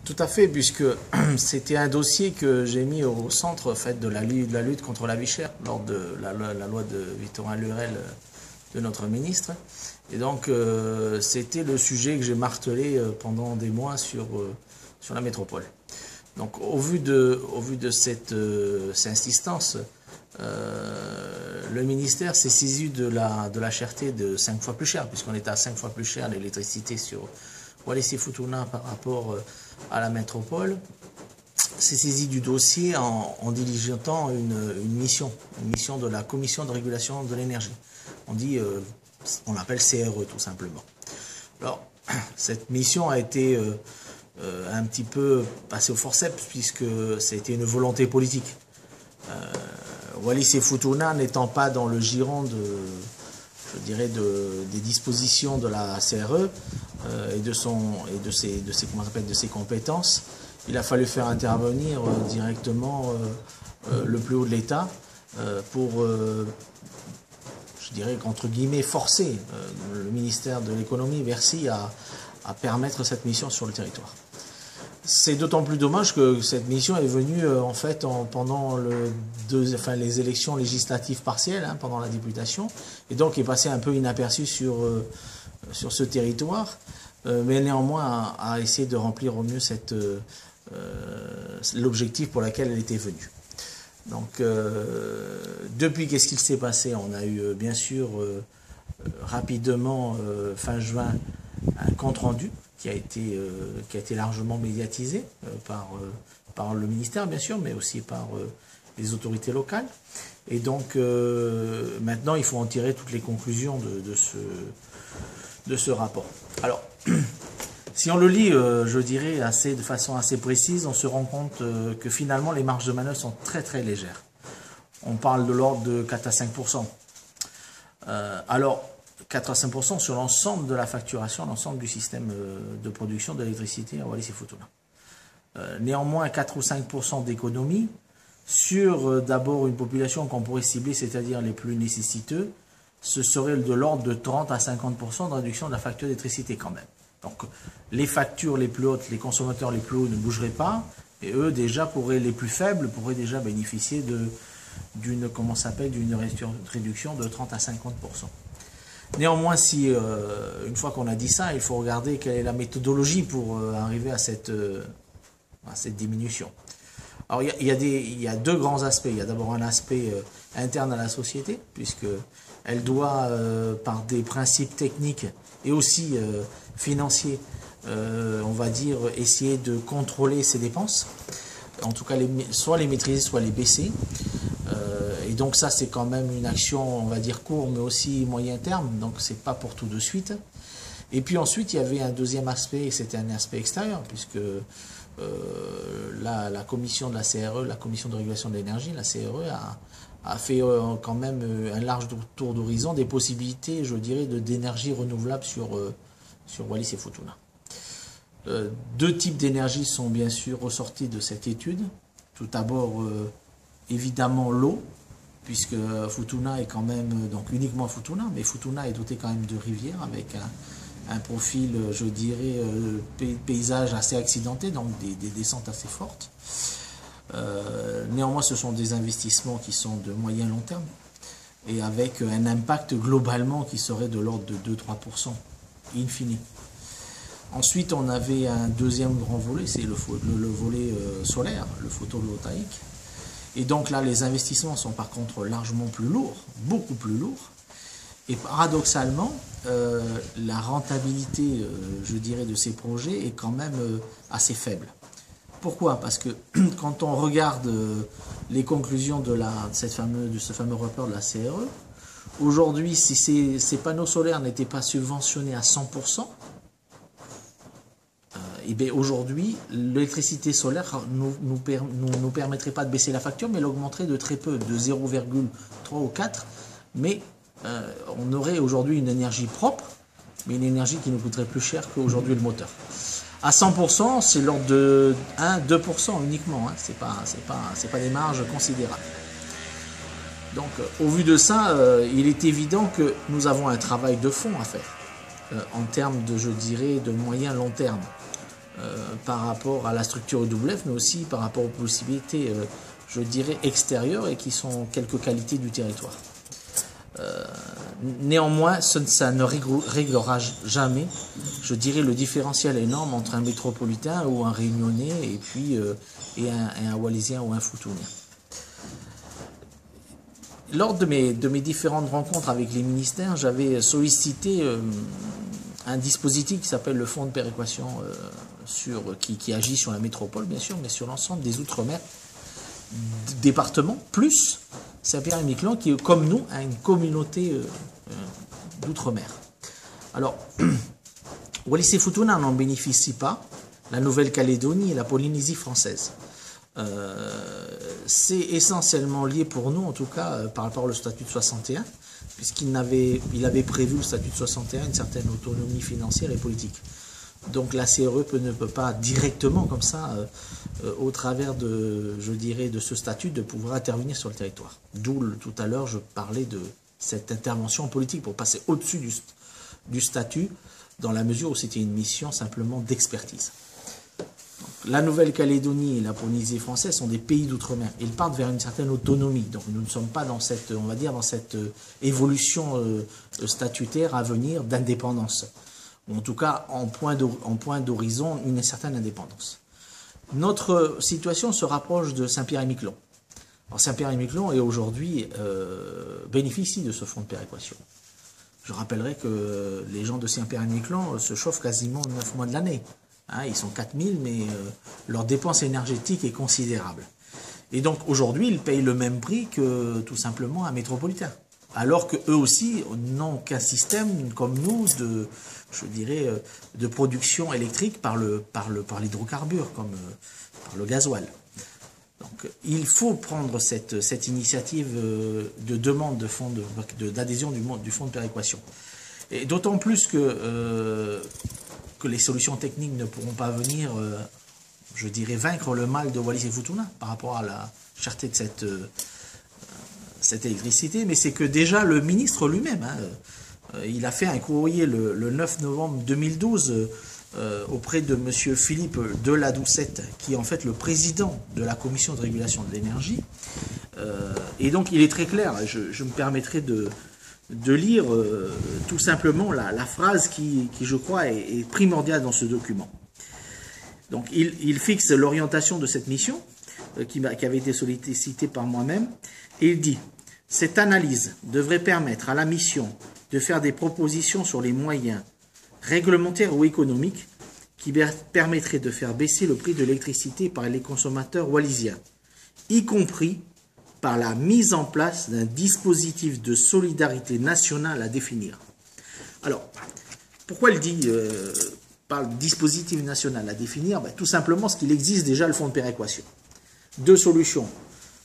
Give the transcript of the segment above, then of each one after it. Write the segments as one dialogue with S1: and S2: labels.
S1: Tout à fait, puisque c'était un dossier que j'ai mis au centre en fait, de la lutte contre la vie chère lors de la loi de Victorin Lurel, de notre ministre. Et donc, c'était le sujet que j'ai martelé pendant des mois sur la métropole. Donc, au vu de cette insistance, le ministère s'est saisi de la cherté de 5 fois plus cher, puisqu'on est à 5 fois plus cher l'électricité sur Wallis-et-Futuna par rapport à la métropole, s'est saisi du dossier en diligentant une mission de la Commission de régulation de l'énergie. On l'appelle CRE tout simplement. Alors, cette mission a été un petit peu passée au forceps puisque c'était une volonté politique. Wallis-et-Futuna n'étant pas dans le giron des dispositions de la CRE et de ses compétences, il a fallu faire intervenir directement le plus haut de l'État pour, je dirais entre guillemets, forcer le ministère de l'économie, Bercy, à permettre cette mission sur le territoire. C'est d'autant plus dommage que cette mission est venue en fait pendant les élections législatives partielles, pendant la députation, et donc est passée un peu inaperçue sur ce territoire, mais néanmoins a essayé de remplir au mieux l'objectif pour lequel elle était venue. Donc depuis, qu'est-ce qu'il s'est passé? On a eu bien sûr rapidement, fin juin, un compte-rendu qui a été largement médiatisé par le ministère, bien sûr, mais aussi par les autorités locales. Et donc, maintenant, il faut en tirer toutes les conclusions de ce rapport. Alors, si on le lit, je dirais, de façon assez précise, on se rend compte que finalement, les marges de manœuvre sont très, très légères. On parle de l'ordre de 4 à 5%. Alors, 4 à 5% sur l'ensemble de la facturation, l'ensemble du système de production d'électricité à Wallis-et-Futuna. Néanmoins, 4 ou 5% d'économie sur d'abord une population qu'on pourrait cibler, c'est-à-dire les plus nécessiteux, ce serait de l'ordre de 30 à 50% de réduction de la facture d'électricité quand même. Donc les factures les plus hautes, les consommateurs les plus hauts ne bougeraient pas, et eux déjà les plus faibles pourraient déjà bénéficier d'une réduction de 30 à 50%. Néanmoins, une fois qu'on a dit ça, il faut regarder quelle est la méthodologie pour arriver à cette diminution. Alors, il y a deux grands aspects. Il y a d'abord un aspect interne à la société, puisqu'elle doit, par des principes techniques et aussi financiers, on va dire, essayer de contrôler ses dépenses. En tout cas, soit les maîtriser, soit les baisser. Et donc ça, c'est quand même une action, on va dire, court, mais aussi moyen terme. Donc, c'est pas pour tout de suite. Et puis ensuite, il y avait un deuxième aspect, et c'était un aspect extérieur, puisque la commission de la CRE, la commission de régulation de l'énergie, la CRE, a fait quand même un large tour d'horizon des possibilités, je dirais, d'énergie renouvelable sur Wallis-et-Futuna. Deux types d'énergie sont bien sûr ressortis de cette étude. Tout d'abord, évidemment, l'eau, puisque Futuna est quand même, donc uniquement Futuna, mais Futuna est doté quand même de rivières avec un profil, je dirais, paysage assez accidenté, donc des descentes assez fortes. Néanmoins, ce sont des investissements qui sont de moyen long terme et avec un impact globalement qui serait de l'ordre de 2-3% in fine. Ensuite, on avait un deuxième grand volet, c'est le volet solaire, le photovoltaïque. Et donc là, les investissements sont par contre largement plus lourds, beaucoup plus lourds. Et paradoxalement, la rentabilité, je dirais, de ces projets est quand même assez faible. Pourquoi? Parce que quand on regarde les conclusions de ce fameux rapport de la CRE, aujourd'hui, si ces panneaux solaires n'étaient pas subventionnés à 100%, et bien aujourd'hui, l'électricité solaire nous permettrait pas de baisser la facture, mais l'augmenterait de très peu, de 0,3 ou 4. Mais on aurait aujourd'hui une énergie propre, mais une énergie qui nous coûterait plus cher qu'aujourd'hui le moteur. À 100%, c'est l'ordre de 1-2% uniquement. C'est pas des marges considérables. Donc, au vu de ça, il est évident que nous avons un travail de fond à faire en termes de, je dirais, de moyen long terme. par rapport à la structure EWF, mais aussi par rapport aux possibilités, je dirais, extérieures et qui sont quelques qualités du territoire. Néanmoins, ça ne réglera jamais, je dirais, le différentiel énorme entre un métropolitain ou un réunionnais et puis un Wallisien ou un Foutounien. Lors de mes différentes rencontres avec les ministères, j'avais sollicité un dispositif qui s'appelle le fonds de péréquation qui agit sur la métropole, bien sûr, mais sur l'ensemble des outre-mer, départements, plus Saint-Pierre-et-Miquelon, qui, comme nous, a une communauté d'outre-mer. Alors, Wallis et Futuna n'en bénéficient pas, la Nouvelle-Calédonie et la Polynésie française. C'est essentiellement lié pour nous, en tout cas, par rapport au statut de 61, puisqu'il avait prévu le statut de 61 une certaine autonomie financière et politique. Donc la CRE ne peut pas directement, comme ça, au travers de, je dirais, de ce statut, de pouvoir intervenir sur le territoire. D'où, tout à l'heure, je parlais de cette intervention politique pour passer au-dessus du statut, dans la mesure où c'était une mission simplement d'expertise. La Nouvelle-Calédonie et la Polynésie française sont des pays d'outre-mer. Ils partent vers une certaine autonomie. Donc nous ne sommes pas dans cette, on va dire, dans cette évolution statutaire à venir d'indépendance. Ou en tout cas, en point d'horizon, une certaine indépendance. Notre situation se rapproche de Saint-Pierre-et-Miquelon. Alors Saint-Pierre-et-Miquelon est aujourd'hui bénéficie de ce fonds de péréquation. Je rappellerai que les gens de Saint-Pierre-et-Miquelon se chauffent quasiment 9 mois de l'année. Hein, ils sont 4000, mais leur dépense énergétique est considérable. Et donc aujourd'hui, ils payent le même prix que tout simplement un métropolitain. Alors qu'eux aussi n'ont qu'un système comme nous de, je dirais, de production électrique par l'hydrocarbure, comme par le gasoil. Donc il faut prendre cette initiative de demande d'adhésion du fonds de péréquation. Et d'autant plus que les solutions techniques ne pourront pas venir, je dirais, vaincre le mal de Wallis et Futuna par rapport à la cherté de cette électricité, mais c'est que déjà le ministre lui-même, il a fait un courrier le 9 novembre 2012 auprès de M. Philippe Deladoucette, qui est en fait le président de la commission de régulation de l'énergie. Et donc il est très clair, je me permettrai de lire tout simplement la phrase qui je crois, est primordiale dans ce document. Donc il fixe l'orientation de cette mission, qui avait été sollicitée par moi-même, et il dit « Cette analyse devrait permettre à la mission de faire des propositions sur les moyens réglementaires ou économiques qui permettraient de faire baisser le prix de l'électricité par les consommateurs wallisiens, y compris par la mise en place d'un dispositif de solidarité nationale à définir. » Alors, pourquoi il dit par dispositif national à définir? Tout simplement parce qu'il existe déjà le fonds de péréquation. Deux solutions.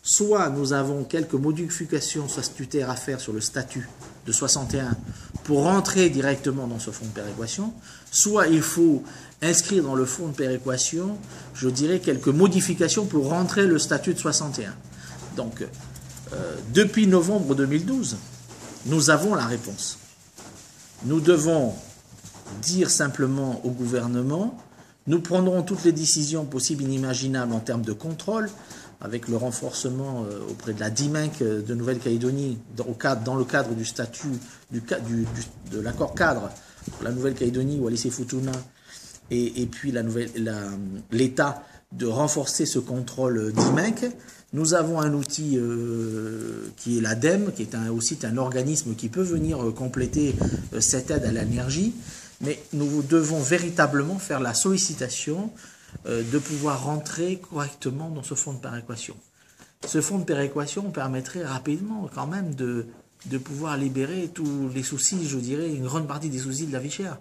S1: Soit nous avons quelques modifications statutaires à faire sur le statut de 61 pour rentrer directement dans ce fonds de péréquation, soit il faut inscrire dans le fonds de péréquation, je dirais, quelques modifications pour rentrer le statut de 61. Donc, depuis novembre 2012, nous avons la réponse. Nous devons dire simplement au gouvernement, nous prendrons toutes les décisions possibles et inimaginables en termes de contrôle, avec le renforcement auprès de la DIMENC de Nouvelle-Calédonie dans le cadre du statut de l'accord cadre pour la Nouvelle-Calédonie, Wallis et Futuna, et puis l'État de renforcer ce contrôle DIMENC. Nous avons un outil qui est l'ADEME, qui est aussi un organisme qui peut venir compléter cette aide à l'énergie, mais nous devons véritablement faire la sollicitation de pouvoir rentrer correctement dans ce fonds de péréquation. Ce fonds de péréquation permettrait rapidement quand même de pouvoir libérer tous les soucis, je dirais, une grande partie des soucis de la vie chère.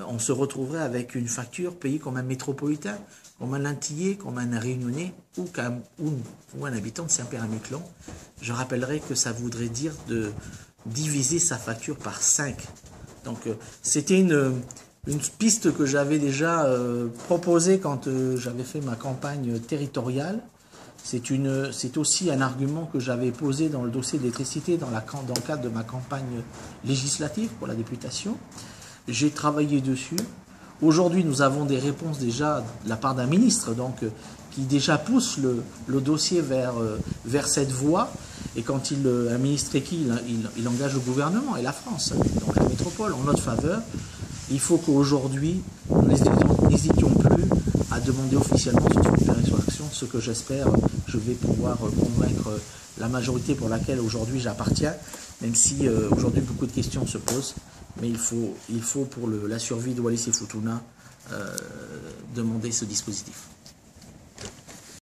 S1: On se retrouverait avec une facture payée comme un métropolitain, comme un Antillais, comme un Réunionnais ou un habitant de Saint-Pierre-et-Miquelon. Je rappellerai que ça voudrait dire de diviser sa facture par 5. Donc c'était une piste que j'avais déjà proposée quand j'avais fait ma campagne territoriale. C'est aussi un argument que j'avais posé dans le dossier d'électricité dans le cadre de ma campagne législative pour la députation. J'ai travaillé dessus. Aujourd'hui, nous avons des réponses déjà de la part d'un ministre, donc qui déjà pousse le dossier vers cette voie. Et quand un ministre est qui, il engage le gouvernement et la France, donc la métropole, en notre faveur. Il faut qu'aujourd'hui, nous n'hésitions plus à demander officiellement ce type d'action, ce que j'espère, je vais pouvoir convaincre la majorité pour laquelle aujourd'hui j'appartiens, même si aujourd'hui beaucoup de questions se posent. Mais il faut pour la survie de Wallis et Futuna demander ce dispositif.